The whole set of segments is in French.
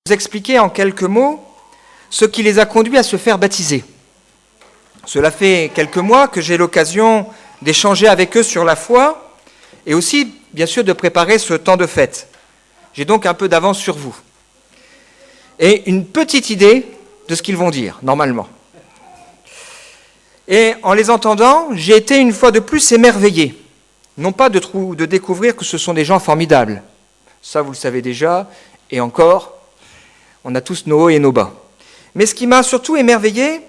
vous expliquer en quelques mots ce qui les a conduits à se faire baptiser. Cela fait quelques mois que j'ai l'occasion d'échanger avec eux sur la foi et aussi, bien sûr, de préparer ce temps de fête. J'ai donc un peu d'avance sur vous. Et une petite idée de ce qu'ils vont dire, normalement. Et en les entendant, j'ai été une fois de plus émerveillé. Non pas de découvrir que ce sont des gens formidables. Ça, vous le savez déjà, et encore, on a tous nos hauts et nos bas. Mais ce qui m'a surtout émerveillé,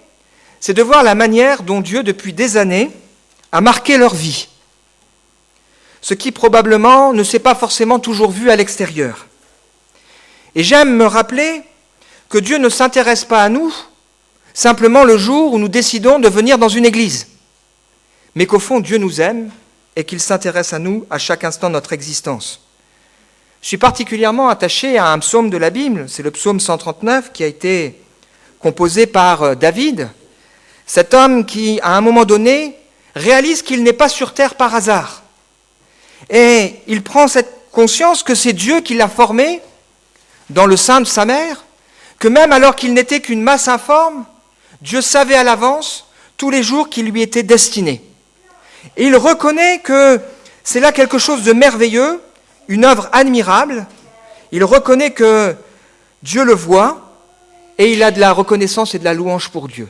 c'est de voir la manière dont Dieu, depuis des années, a marqué leur vie. Ce qui probablement ne s'est pas forcément toujours vu à l'extérieur. Et j'aime me rappeler que Dieu ne s'intéresse pas à nous simplement le jour où nous décidons de venir dans une église, mais qu'au fond Dieu nous aime et qu'il s'intéresse à nous à chaque instant de notre existence. Je suis particulièrement attaché à un psaume de la Bible, c'est le psaume 139 qui a été composé par David, cet homme qui, à un moment donné, réalise qu'il n'est pas sur terre par hasard. Et il prend cette conscience que c'est Dieu qui l'a formé dans le sein de sa mère, que même alors qu'il n'était qu'une masse informe, Dieu savait à l'avance tous les jours qui lui étaient destinés. Et il reconnaît que c'est là quelque chose de merveilleux, une œuvre admirable. Il reconnaît que Dieu le voit et il a de la reconnaissance et de la louange pour Dieu.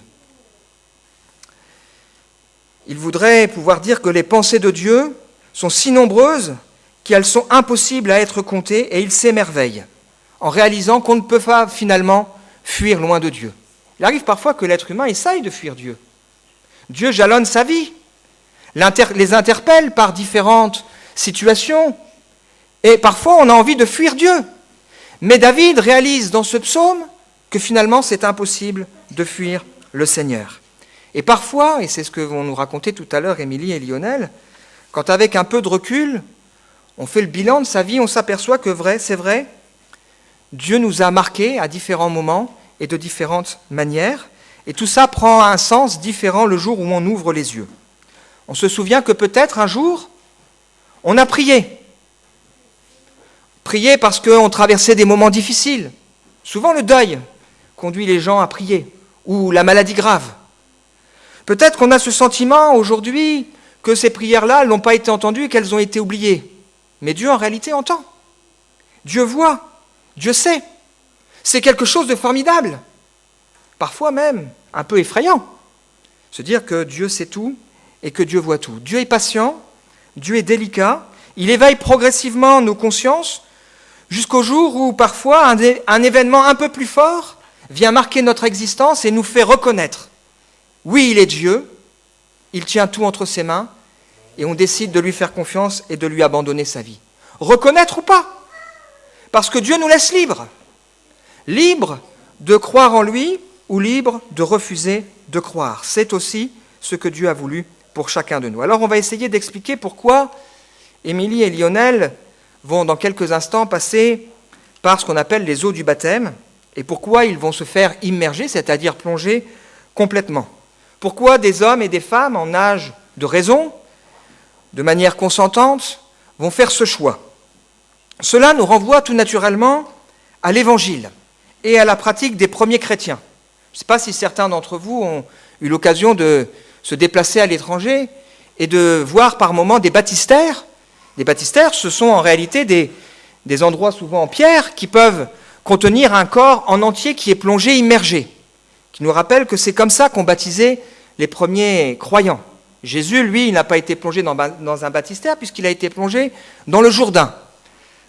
Il voudrait pouvoir dire que les pensées de Dieu sont si nombreuses qu'elles sont impossibles à être comptées et il s'émerveille en réalisant qu'on ne peut pas finalement fuir loin de Dieu. Il arrive parfois que l'être humain essaye de fuir Dieu. Dieu jalonne sa vie, les interpelle par différentes situations, et parfois on a envie de fuir Dieu. Mais David réalise dans ce psaume que finalement c'est impossible de fuir le Seigneur. Et parfois, et c'est ce que vont nous raconter tout à l'heure Émilie et Lionel, quand avec un peu de recul, on fait le bilan de sa vie, on s'aperçoit que c'est vrai, Dieu nous a marqués à différents moments et de différentes manières, et tout ça prend un sens différent le jour où on ouvre les yeux. On se souvient que peut-être un jour, on a prié. Prié parce qu'on traversait des moments difficiles. Souvent le deuil conduit les gens à prier, ou la maladie grave. Peut-être qu'on a ce sentiment aujourd'hui que ces prières-là n'ont pas été entendues et qu'elles ont été oubliées. Mais Dieu en réalité entend. Dieu voit. Dieu sait. C'est quelque chose de formidable. Parfois même un peu effrayant. Se dire que Dieu sait tout et que Dieu voit tout. Dieu est patient, Dieu est délicat, il éveille progressivement nos consciences jusqu'au jour où parfois un événement un peu plus fort vient marquer notre existence et nous fait reconnaître. Oui, il est Dieu, il tient tout entre ses mains et on décide de lui faire confiance et de lui abandonner sa vie. Reconnaître ou pas, parce que Dieu nous laisse libres. Libre de croire en lui ou libre de refuser de croire. C'est aussi ce que Dieu a voulu pour chacun de nous. Alors on va essayer d'expliquer pourquoi Émilie et Lionel vont dans quelques instants passer par ce qu'on appelle les eaux du baptême et pourquoi ils vont se faire immerger, c'est-à-dire plonger complètement. Pourquoi des hommes et des femmes en âge de raison, de manière consentante, vont faire ce choix. Cela nous renvoie tout naturellement à l'Évangile et à la pratique des premiers chrétiens. Je ne sais pas si certains d'entre vous ont eu l'occasion de se déplacer à l'étranger et de voir par moments des baptistères. Des baptistères, ce sont en réalité des endroits souvent en pierre qui peuvent contenir un corps en entier qui est plongé, immergé, qui nous rappelle que c'est comme ça qu'ont baptisé les premiers croyants. Jésus, lui, il n'a pas été plongé dans un baptistère puisqu'il a été plongé dans le Jourdain,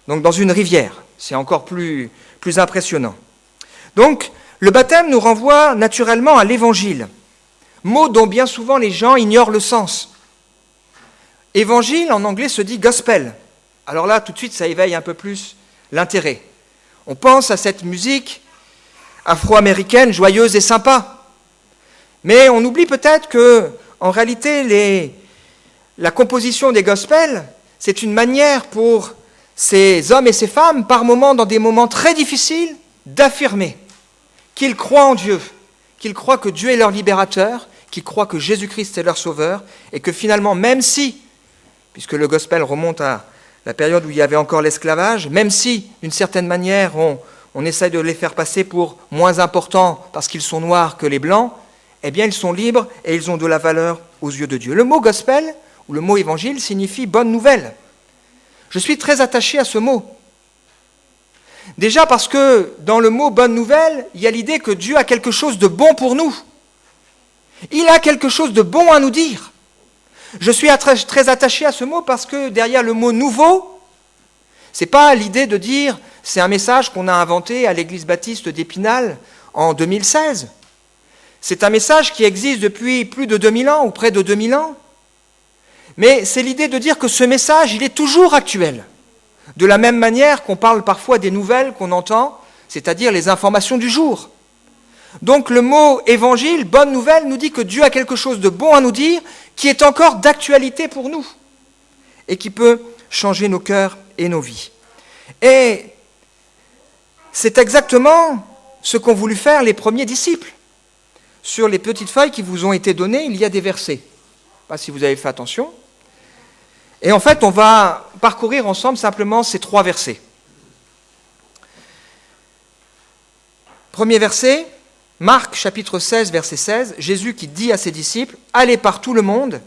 donc dans une rivière. C'est encore plus impressionnant. Donc, le baptême nous renvoie naturellement à l'Évangile, mot dont bien souvent les gens ignorent le sens. Évangile, en anglais, se dit gospel. Alors là, tout de suite, ça éveille un peu plus l'intérêt. On pense à cette musique afro-américaine, joyeuse et sympa. Mais on oublie peut-être que, en réalité, la composition des gospels, c'est une manière pour ces hommes et ces femmes, par moments, dans des moments très difficiles, d'affirmer qu'ils croient en Dieu, qu'ils croient que Dieu est leur libérateur, qu'ils croient que Jésus-Christ est leur sauveur, et que finalement, même si, puisque le gospel remonte à la période où il y avait encore l'esclavage, même si, d'une certaine manière, on on essaie de les faire passer pour moins importants parce qu'ils sont noirs que les blancs, eh bien ils sont libres et ils ont de la valeur aux yeux de Dieu. Le mot gospel, ou le mot évangile, signifie bonne nouvelle. Je suis très attaché à ce mot. Déjà parce que dans le mot bonne nouvelle, il y a l'idée que Dieu a quelque chose de bon pour nous. Il a quelque chose de bon à nous dire. Je suis très attaché à ce mot parce que derrière le mot nouveau, ce n'est pas l'idée de dire c'est un message qu'on a inventé à l'église baptiste d'Épinal en 2016. C'est un message qui existe depuis plus de 2000 ans ou près de 2000 ans. Mais c'est l'idée de dire que ce message, il est toujours actuel. De la même manière qu'on parle parfois des nouvelles qu'on entend, c'est-à-dire les informations du jour. Donc le mot évangile, bonne nouvelle, nous dit que Dieu a quelque chose de bon à nous dire, qui est encore d'actualité pour nous, et qui peut changer nos cœurs et nos vies. Et c'est exactement ce qu'ont voulu faire les premiers disciples. Sur les petites feuilles qui vous ont été données, il y a des versets. Je ne sais pas si vous avez fait attention. Et en fait, on va parcourir ensemble simplement ces 3 versets. Premier verset, Marc chapitre 16, verset 16, Jésus qui dit à ses disciples, « Allez par tout le monde,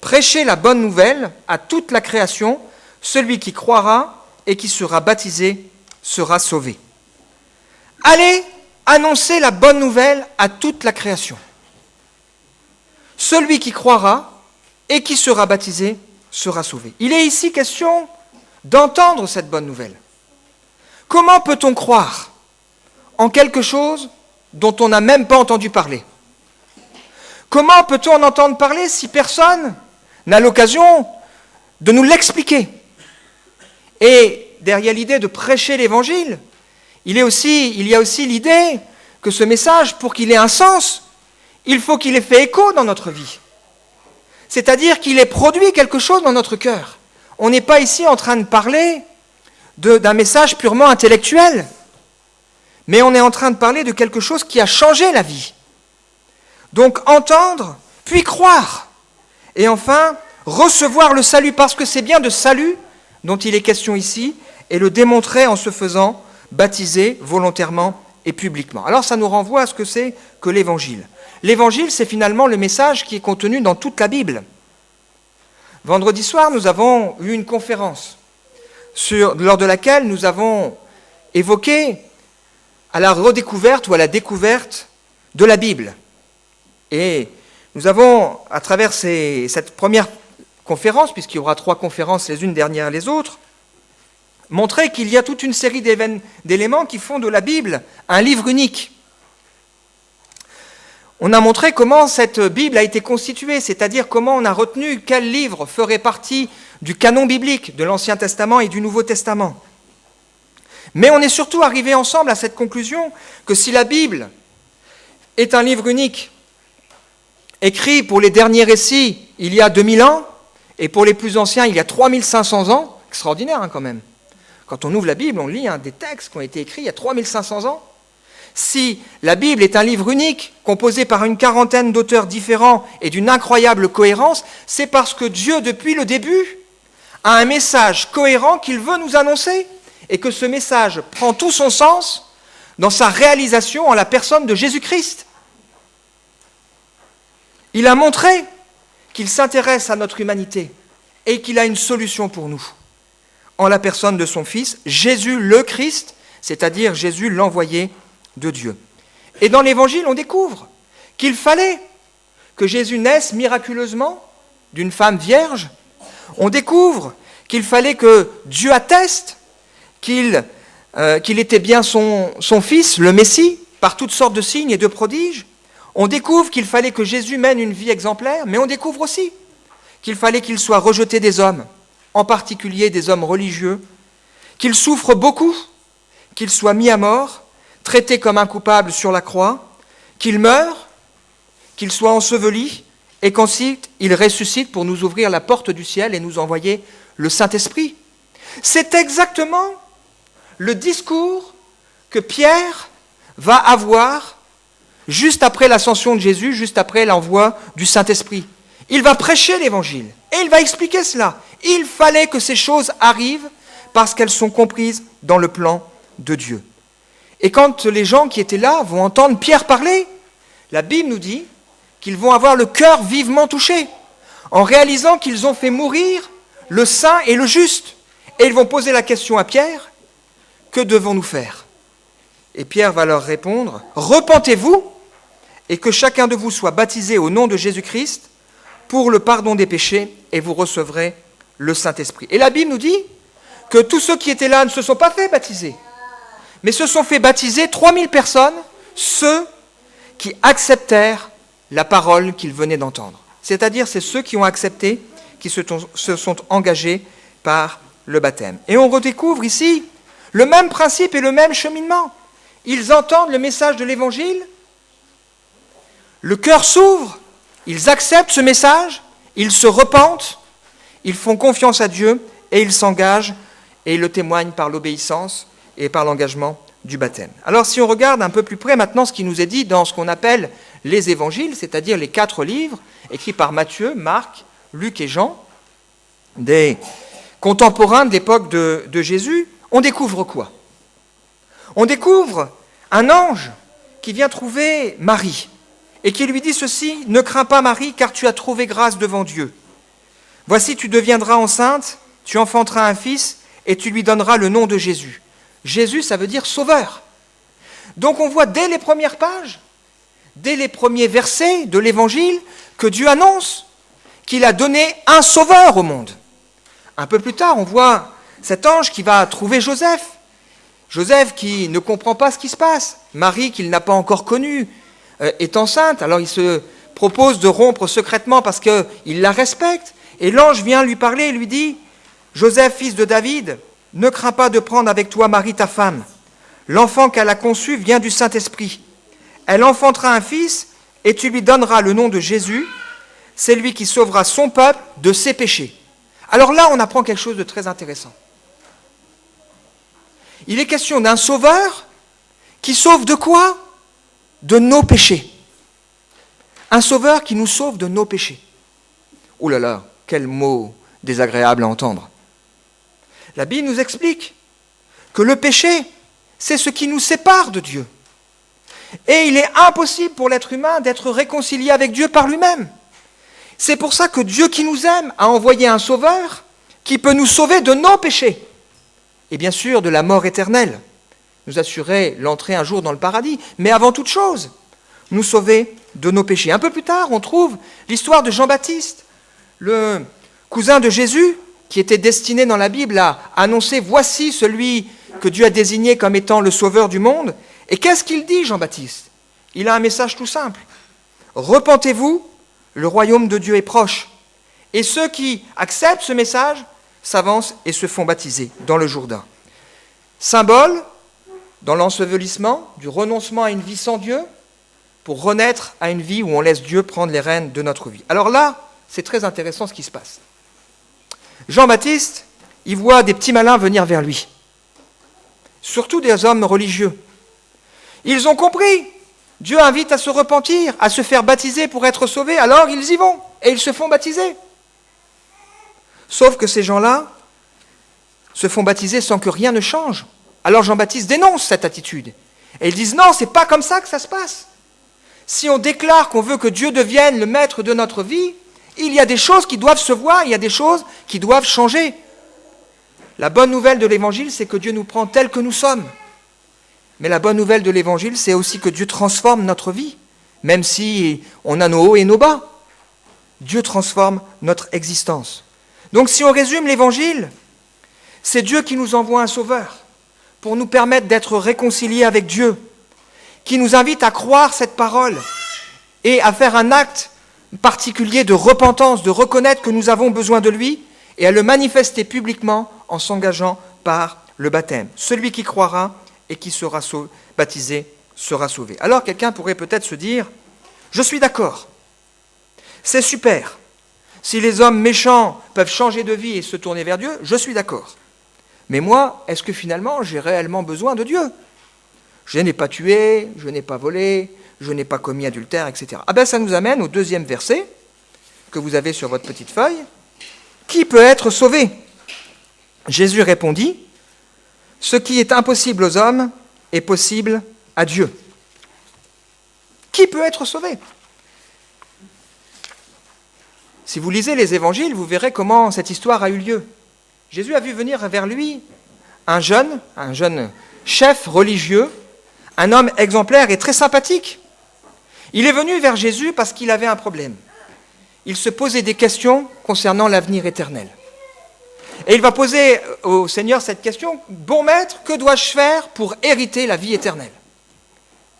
prêchez la bonne nouvelle à toute la création, celui qui croira et qui sera baptisé sera sauvé. » Allez annoncer la bonne nouvelle à toute la création. Celui qui croira et qui sera baptisé sera sauvé. Il est ici question d'entendre cette bonne nouvelle. Comment peut-on croire en quelque chose dont on n'a même pas entendu parler? Comment peut-on en entendre parler si personne n'a l'occasion de nous l'expliquer? Et derrière l'idée de prêcher l'Évangile, il y a aussi l'idée que ce message, pour qu'il ait un sens, il faut qu'il ait fait écho dans notre vie. C'est-à-dire qu'il ait produit quelque chose dans notre cœur. On n'est pas ici en train de parler d'un message purement intellectuel, mais on est en train de parler de quelque chose qui a changé la vie. Donc entendre, puis croire, et enfin recevoir le salut, parce que c'est bien de salut dont il est question ici, et le démontrer en se faisant baptiser volontairement et publiquement. Alors ça nous renvoie à ce que c'est que l'Évangile. L'Évangile, c'est finalement le message qui est contenu dans toute la Bible. Vendredi soir, nous avons eu une conférence lors de laquelle nous avons évoqué à la redécouverte ou à la découverte de la Bible. Et nous avons, à travers cette première conférence, puisqu'il y aura 3 conférences les unes derrière les autres, montré qu'il y a toute une série d'éléments qui font de la Bible un livre unique. On a montré comment cette Bible a été constituée, c'est-à-dire comment on a retenu quel livre ferait partie du canon biblique de l'Ancien Testament et du Nouveau Testament. Mais on est surtout arrivé ensemble à cette conclusion que si la Bible est un livre unique, écrit pour les derniers récits il y a 2000 ans, et pour les plus anciens il y a 3500 ans, extraordinaire quand même. Quand on ouvre la Bible, on lit des textes qui ont été écrits il y a 3500 ans. Si la Bible est un livre unique, composé par une quarantaine d'auteurs différents et d'une incroyable cohérence, c'est parce que Dieu, depuis le début, a un message cohérent qu'il veut nous annoncer, et que ce message prend tout son sens dans sa réalisation en la personne de Jésus-Christ. Il a montré qu'il s'intéresse à notre humanité et qu'il a une solution pour nous, en la personne de son Fils, Jésus le Christ, c'est-à-dire Jésus l'envoyé de Dieu. Et dans l'Évangile, on découvre qu'il fallait que Jésus naisse miraculeusement d'une femme vierge. On découvre qu'il fallait que Dieu atteste qu'il était bien son Fils, le Messie, par toutes sortes de signes et de prodiges. On découvre qu'il fallait que Jésus mène une vie exemplaire, mais on découvre aussi qu'il fallait qu'il soit rejeté des hommes, en particulier des hommes religieux, qu'il souffre beaucoup, qu'il soit mis à mort, traité comme un coupable sur la croix, qu'il meure, qu'il soit enseveli, et qu'ensuite il ressuscite pour nous ouvrir la porte du ciel et nous envoyer le Saint-Esprit. C'est exactement le discours que Pierre va avoir juste après l'ascension de Jésus, juste après l'envoi du Saint-Esprit. Il va prêcher l'Évangile et il va expliquer cela. Il fallait que ces choses arrivent parce qu'elles sont comprises dans le plan de Dieu. Et quand les gens qui étaient là vont entendre Pierre parler, la Bible nous dit qu'ils vont avoir le cœur vivement touché, en réalisant qu'ils ont fait mourir le saint et le juste. Et ils vont poser la question à Pierre, que devons-nous faire ? Et Pierre va leur répondre, repentez-vous et que chacun de vous soit baptisé au nom de Jésus-Christ pour le pardon des péchés et vous recevrez le Saint-Esprit. Et la Bible nous dit que tous ceux qui étaient là ne se sont pas fait baptiser, mais se sont fait baptiser 3000 personnes, ceux qui acceptèrent la parole qu'ils venaient d'entendre. C'est-à-dire, c'est ceux qui ont accepté, qui se sont engagés par le baptême. Et on redécouvre ici le même principe et le même cheminement. Ils entendent le message de l'Évangile, le cœur s'ouvre, ils acceptent ce message, ils se repentent, ils font confiance à Dieu et ils s'engagent et ils le témoignent par l'obéissance et par l'engagement du baptême. Alors si on regarde un peu plus près maintenant ce qui nous est dit dans ce qu'on appelle les évangiles, c'est-à-dire les 4 livres écrits par Matthieu, Marc, Luc et Jean, des contemporains de l'époque de Jésus, on découvre quoi ? On découvre un ange qui vient trouver Marie et qui lui dit ceci, « Ne crains pas Marie, car tu as trouvé grâce devant Dieu. Voici, tu deviendras enceinte, tu enfanteras un fils et tu lui donneras le nom de Jésus. » Jésus, ça veut dire sauveur. Donc on voit dès les premières pages, dès les premiers versets de l'Évangile, que Dieu annonce qu'il a donné un sauveur au monde. Un peu plus tard, on voit cet ange qui va trouver Joseph. Joseph qui ne comprend pas ce qui se passe. Marie, qu'il n'a pas encore connue, est enceinte. Alors il se propose de rompre secrètement parce qu'il la respecte. Et l'ange vient lui parler et lui dit, « Joseph, fils de David, ne crains pas de prendre avec toi Marie ta femme. L'enfant qu'elle a conçu vient du Saint-Esprit. Elle enfantera un fils et tu lui donneras le nom de Jésus. C'est lui qui sauvera son peuple de ses péchés. » Alors là, on apprend quelque chose de très intéressant. Il est question d'un sauveur qui sauve de quoi ? De nos péchés. Un sauveur qui nous sauve de nos péchés. Ouh là là, quel mot désagréable à entendre. La Bible nous explique que le péché, c'est ce qui nous sépare de Dieu. Et il est impossible pour l'être humain d'être réconcilié avec Dieu par lui-même. C'est pour ça que Dieu qui nous aime a envoyé un sauveur qui peut nous sauver de nos péchés. Et bien sûr de la mort éternelle, nous assurer l'entrée un jour dans le paradis, mais avant toute chose, nous sauver de nos péchés. Un peu plus tard, on trouve l'histoire de Jean-Baptiste, le cousin de Jésus, qui était destiné dans la Bible à annoncer « Voici celui que Dieu a désigné comme étant le sauveur du monde ». Et qu'est-ce qu'il dit, Jean-Baptiste ? Il a un message tout simple. « Repentez-vous, le royaume de Dieu est proche. » Et ceux qui acceptent ce message s'avancent et se font baptiser dans le Jourdain. Symbole, dans l'ensevelissement, du renoncement à une vie sans Dieu, pour renaître à une vie où on laisse Dieu prendre les rênes de notre vie. Alors là, c'est très intéressant ce qui se passe. Jean-Baptiste, il voit des petits malins venir vers lui, surtout des hommes religieux. Ils ont compris, Dieu invite à se repentir, à se faire baptiser pour être sauvés, alors ils y vont, et ils se font baptiser. Sauf que ces gens-là se font baptiser sans que rien ne change. Alors Jean-Baptiste dénonce cette attitude. Et ils disent, non, c'est pas comme ça que ça se passe. Si on déclare qu'on veut que Dieu devienne le maître de notre vie, il y a des choses qui doivent se voir, il y a des choses qui doivent changer. La bonne nouvelle de l'Évangile, c'est que Dieu nous prend tels que nous sommes. Mais la bonne nouvelle de l'Évangile, c'est aussi que Dieu transforme notre vie, même si on a nos hauts et nos bas. Dieu transforme notre existence. Donc si on résume l'Évangile, c'est Dieu qui nous envoie un sauveur pour nous permettre d'être réconciliés avec Dieu, qui nous invite à croire cette parole et à faire un acte particulier de repentance, de reconnaître que nous avons besoin de lui et à le manifester publiquement en s'engageant par le baptême. Celui qui croira et qui sera baptisé sera sauvé. Alors quelqu'un pourrait peut-être se dire, je suis d'accord, c'est super. Si les hommes méchants peuvent changer de vie et se tourner vers Dieu, je suis d'accord. Mais moi, est-ce que finalement j'ai réellement besoin de Dieu ? Je n'ai pas tué, je n'ai pas volé, je n'ai pas commis adultère, etc. Ah ben ça nous amène au 2e verset que vous avez sur votre petite feuille. Qui peut être sauvé ? Jésus répondit, ce qui est impossible aux hommes est possible à Dieu. Qui peut être sauvé? Si vous lisez les évangiles, vous verrez comment cette histoire a eu lieu. Jésus a vu venir vers lui un jeune chef religieux, un homme exemplaire et très sympathique. Il est venu vers Jésus parce qu'il avait un problème. Il se posait des questions concernant l'avenir éternel. Et il va poser au Seigneur cette question: bon maître, que dois-je faire pour hériter la vie éternelle?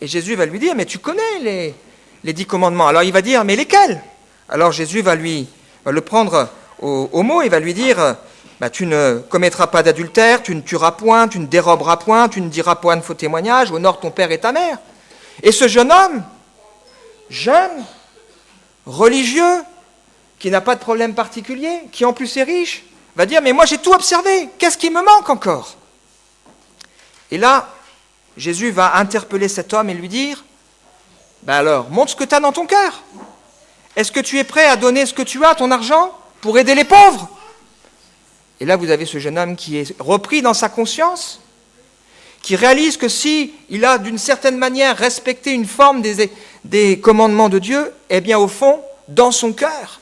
Et Jésus va lui dire: mais tu connais les 10 commandements. Alors il va dire: mais lesquels? Alors Jésus va le prendre au mot et va lui dire: tu ne commettras pas d'adultère, tu ne tueras point, tu ne déroberas point, tu ne diras point de faux témoignages, honore ton père et ta mère. Et ce jeune homme, jeune, religieux, qui n'a pas de problème particulier, qui en plus est riche, va dire: mais moi j'ai tout observé, qu'est-ce qui me manque encore? Et là, Jésus va interpeller cet homme et lui dire: alors, montre ce que tu as dans ton cœur. Est-ce que tu es prêt à donner ce que tu as, ton argent, pour aider les pauvres? Et là, vous avez ce jeune homme qui est repris dans sa conscience, qui réalise que si il a d'une certaine manière respecté une forme des commandements de Dieu, eh bien au fond, dans son cœur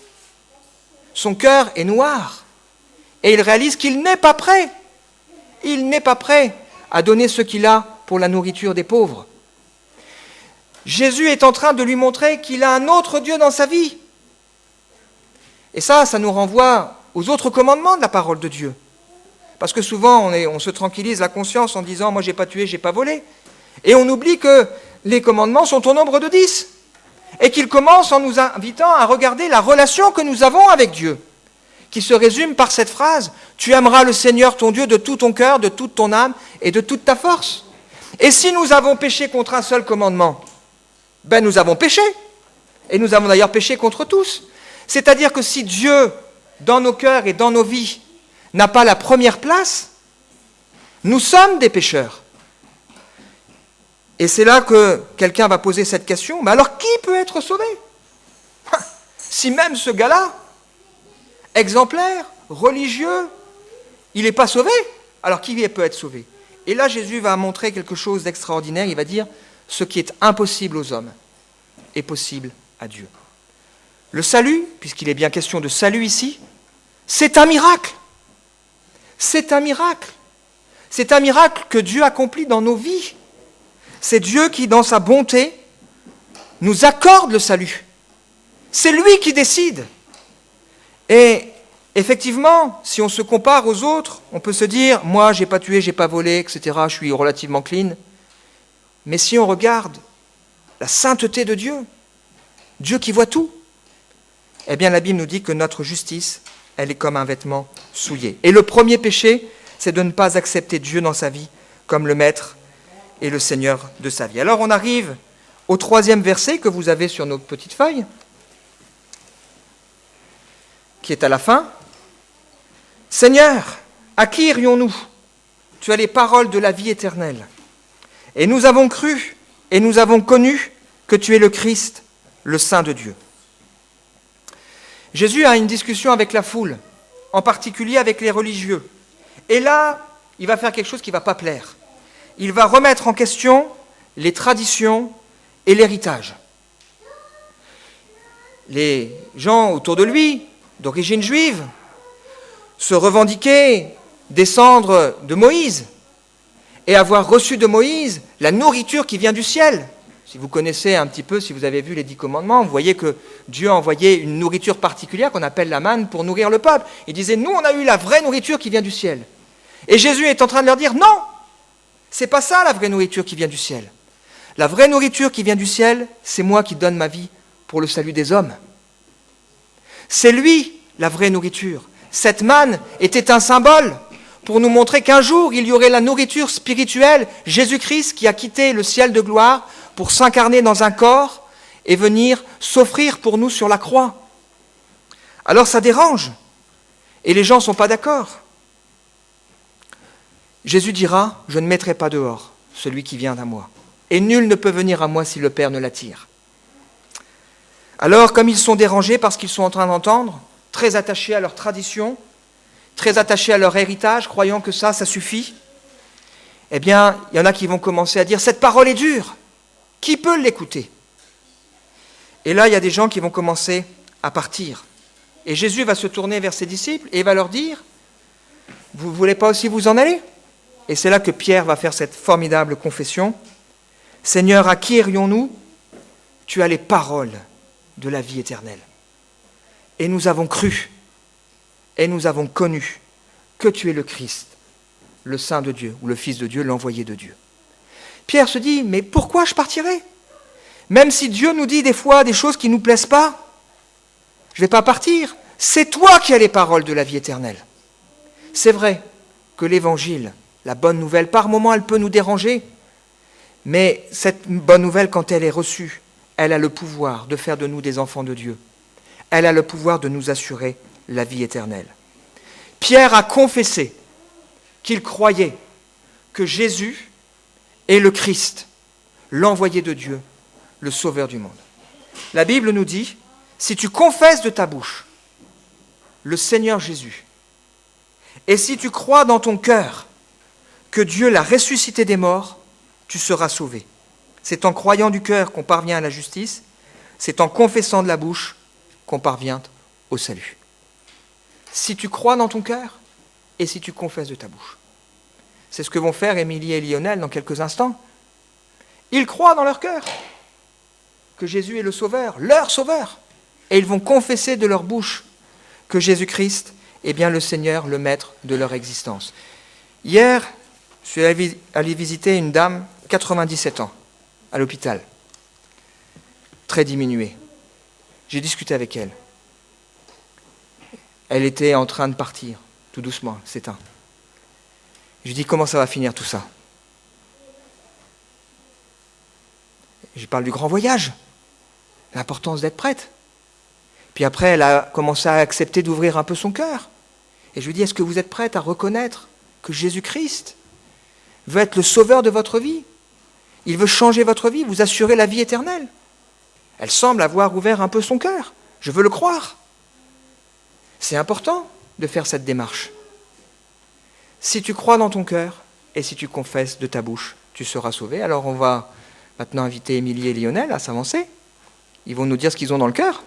est noir. Et il réalise qu'il n'est pas prêt. Il n'est pas prêt à donner ce qu'il a pour la nourriture des pauvres. Jésus est en train de lui montrer qu'il a un autre Dieu dans sa vie. Et ça nous renvoie aux autres commandements de la parole de Dieu. Parce que souvent, on se tranquillise la conscience en disant: moi, j'ai pas tué, j'ai pas volé. Et on oublie que les commandements sont au nombre de 10. Et qu'ils commencent en nous invitant à regarder la relation que nous avons avec Dieu, qui se résume par cette phrase: tu aimeras le Seigneur ton Dieu de tout ton cœur, de toute ton âme et de toute ta force. Et si nous avons péché contre un seul commandement, nous avons péché. Et nous avons d'ailleurs péché contre tous. C'est-à-dire que si Dieu, dans nos cœurs et dans nos vies, n'a pas la première place, nous sommes des pécheurs. Et c'est là que quelqu'un va poser cette question: mais alors qui peut être sauvé? Si même ce gars-là, exemplaire, religieux, il n'est pas sauvé, alors qui peut être sauvé? Et là, Jésus va montrer quelque chose d'extraordinaire. Il va dire: ce qui est impossible aux hommes est possible à Dieu. Le salut, puisqu'il est bien question de salut ici, c'est un miracle. C'est un miracle. C'est un miracle que Dieu accomplit dans nos vies. C'est Dieu qui, dans sa bonté, nous accorde le salut. C'est lui qui décide. Et effectivement, si on se compare aux autres, on peut se dire: moi, j'ai pas tué, j'ai pas volé, etc., je suis relativement clean. Mais si on regarde la sainteté de Dieu, Dieu qui voit tout, eh bien la Bible nous dit que notre justice, elle est comme un vêtement souillé. Et le premier péché, c'est de ne pas accepter Dieu dans sa vie comme le maître et le Seigneur de sa vie. Alors on arrive au 3e verset que vous avez sur nos petites feuilles, qui est à la fin. Seigneur, à qui irions-nous? Tu as les paroles de la vie éternelle. Et nous avons cru et nous avons connu que tu es le Christ, le Saint de Dieu. Jésus a une discussion avec la foule, en particulier avec les religieux. Et là, il va faire quelque chose qui ne va pas plaire. Il va remettre en question les traditions et l'héritage. Les gens autour de lui, d'origine juive, se revendiquaient descendre de Moïse et avoir reçu de Moïse la nourriture qui vient du ciel. Si vous connaissez un petit peu, si vous avez vu les 10 commandements, vous voyez que Dieu a envoyé une nourriture particulière qu'on appelle la manne pour nourrir le peuple. Il disait: nous, on a eu la vraie nourriture qui vient du ciel. Et Jésus est en train de leur dire: non, c'est pas ça la vraie nourriture qui vient du ciel. La vraie nourriture qui vient du ciel, c'est moi qui donne ma vie pour le salut des hommes. C'est lui la vraie nourriture. Cette manne était un symbole pour nous montrer qu'un jour, il y aurait la nourriture spirituelle, Jésus-Christ qui a quitté le ciel de gloire pour s'incarner dans un corps et venir s'offrir pour nous sur la croix. Alors ça dérange, et les gens ne sont pas d'accord. Jésus dira: je ne mettrai pas dehors celui qui vient à moi, et nul ne peut venir à moi si le Père ne l'attire. Alors, comme ils sont dérangés parce qu'ils sont en train d'entendre, très attachés à leur tradition, très attachés à leur héritage, croyant que ça suffit, eh bien, il y en a qui vont commencer à dire « Cette parole est dure, qui peut l'écouter ?» Et là, il y a des gens qui vont commencer à partir. Et Jésus va se tourner vers ses disciples et va leur dire « Vous ne voulez pas aussi vous en aller ?» Et c'est là que Pierre va faire cette formidable confession. « Seigneur, à qui irions-nous ? Tu as les paroles de la vie éternelle. Et nous avons cru, et nous avons connu que tu es le Christ, le Saint de Dieu, ou le Fils de Dieu, l'envoyé de Dieu. » Pierre se dit, mais pourquoi je partirai ? Même si Dieu nous dit des fois des choses qui ne nous plaisent pas, je ne vais pas partir. C'est toi qui as les paroles de la vie éternelle. C'est vrai que l'Évangile, la bonne nouvelle, par moments elle peut nous déranger, mais cette bonne nouvelle, quand elle est reçue, elle a le pouvoir de faire de nous des enfants de Dieu. Elle a le pouvoir de nous assurer la vie éternelle. Pierre a confessé qu'il croyait que Jésus est le Christ, l'envoyé de Dieu, le Sauveur du monde. La Bible nous dit, si tu confesses de ta bouche le Seigneur Jésus, et si tu crois dans ton cœur que Dieu l'a ressuscité des morts, tu seras sauvé. C'est en croyant du cœur qu'on parvient à la justice, c'est en confessant de la bouche qu'on parvient au salut. Si tu crois dans ton cœur et si tu confesses de ta bouche. C'est ce que vont faire Émilie et Lionel dans quelques instants. Ils croient dans leur cœur que Jésus est le Sauveur, leur Sauveur. Et ils vont confesser de leur bouche que Jésus-Christ est bien le Seigneur, le Maître de leur existence. Hier, je suis allé visiter une dame, 97 ans, à l'hôpital, très diminuée. J'ai discuté avec elle. Elle était en train de partir, tout doucement, elle s'éteint. Je lui dis, comment ça va finir tout ça ? Je parle du grand voyage, l'importance d'être prête. Puis après, elle a commencé à accepter d'ouvrir un peu son cœur. Et je lui dis, est-ce que vous êtes prête à reconnaître que Jésus-Christ veut être le sauveur de votre vie ? Il veut changer votre vie, vous assurer la vie éternelle. Elle semble avoir ouvert un peu son cœur. Je veux le croire. C'est important de faire cette démarche. Si tu crois dans ton cœur et si tu confesses de ta bouche, tu seras sauvé. Alors on va maintenant inviter Émilie et Lionel à s'avancer. Ils vont nous dire ce qu'ils ont dans le cœur.